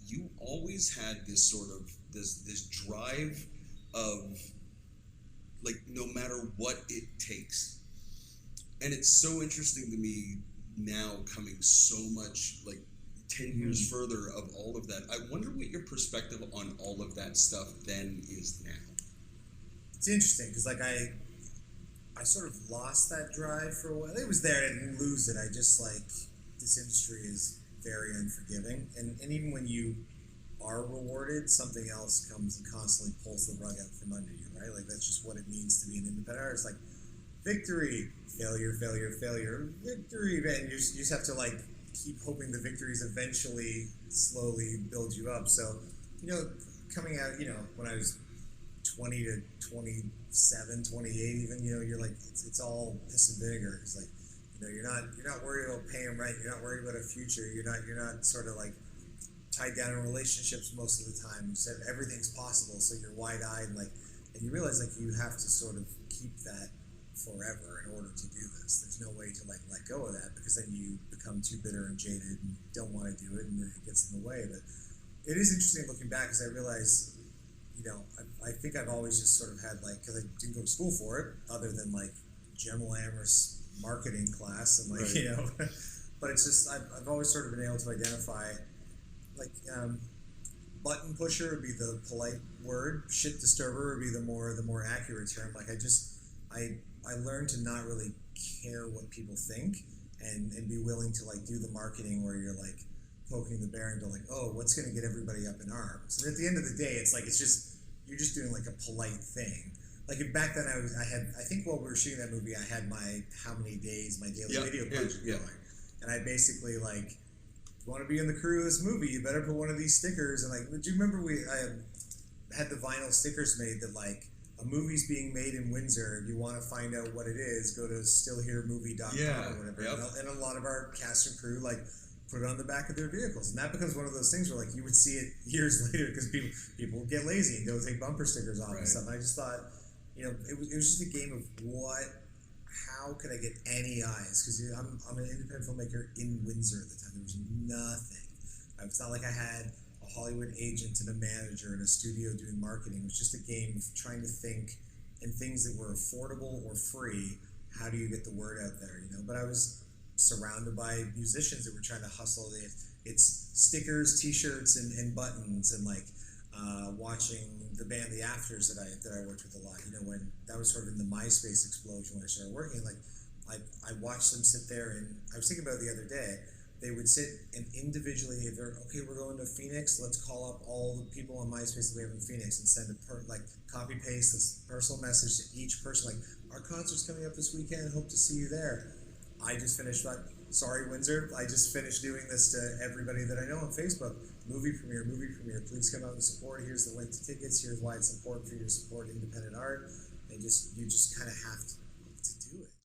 you always had this sort of this drive of like no matter what it takes. And it's so interesting to me now, coming so much like 10 years further of all of that. I wonder what your perspective on all of that stuff then is now. It's interesting because like I sort of lost that drive for a while. It was there, I didn't lose it. I just like, this industry is very unforgiving, and even when you are rewarded, something else comes and constantly pulls the rug out from under you, right? Like that's just what it means to be an independent artist. Like victory, failure, failure, failure, victory, and you just have to like keep hoping the victories eventually slowly build you up. So, you know, coming out, you know, when I was 20 to 27, 28 even, you know, you're like, it's all piss and vinegar. It's like, you know, you're not worried about paying rent, you're not worried about a future, you're not sort of like tied down in relationships most of the time. You said everything's possible, so you're wide-eyed, like, and you realize like you have to sort of keep that forever in order to do this. There's no way to like let go of that, because then you become too bitter and jaded and don't want to do it, and it gets in the way. But it is interesting looking back, because I realize, you know, I think I've always just sort of had like, because I didn't go to school for it other than like general Amherst marketing class and like, right. You know, but it's just I've always sort of been able to identify like button pusher would be the polite word, shit disturber would be the more accurate term. Like I learned to not really care what people think, and be willing to like do the marketing where you're like poking the bear and go like, oh, what's going to get everybody up in arms? And at the end of the day, it's like you're just doing like a polite thing. Like back then I think while we were shooting that movie, I had my how many days, my daily video project going, and I basically like, if you want to be in the crew of this movie, you better put one of these stickers. And like, do you remember I had the vinyl stickers made that like, a movie's being made in Windsor. If you want to find out what it is, go to stillheremovie.com or whatever. Yep. And a lot of our cast and crew like put it on the back of their vehicles, and that becomes one of those things where like you would see it years later, because people get lazy and go take bumper stickers off and stuff. And I just thought, you know, it was just a game of how could I get any eyes? Because I'm an independent filmmaker in Windsor at the time. There was nothing. It's not like I had a Hollywood agent and a manager and a studio doing marketing. It was just a game of trying to think in things that were affordable or free. How do you get the word out there? You know, but I was surrounded by musicians that were trying to hustle. It's stickers, T-shirts, and buttons, and like watching the band The Afters that I worked with a lot. You know, when that was sort of in the MySpace explosion when I started working, like I watched them sit there, and I was thinking about it the other day. They would sit and individually, if they're, okay, we're going to Phoenix, let's call up all the people on MySpace that we have in Phoenix and send copy paste this personal message to each person, like, our concert's coming up this weekend, hope to see you there. I just finished, sorry Windsor, I just finished doing this to everybody that I know on Facebook. Movie premiere, please come out and support. Here's the link to tickets, here's why it's important for you to support independent art. And you just kind of have to do it.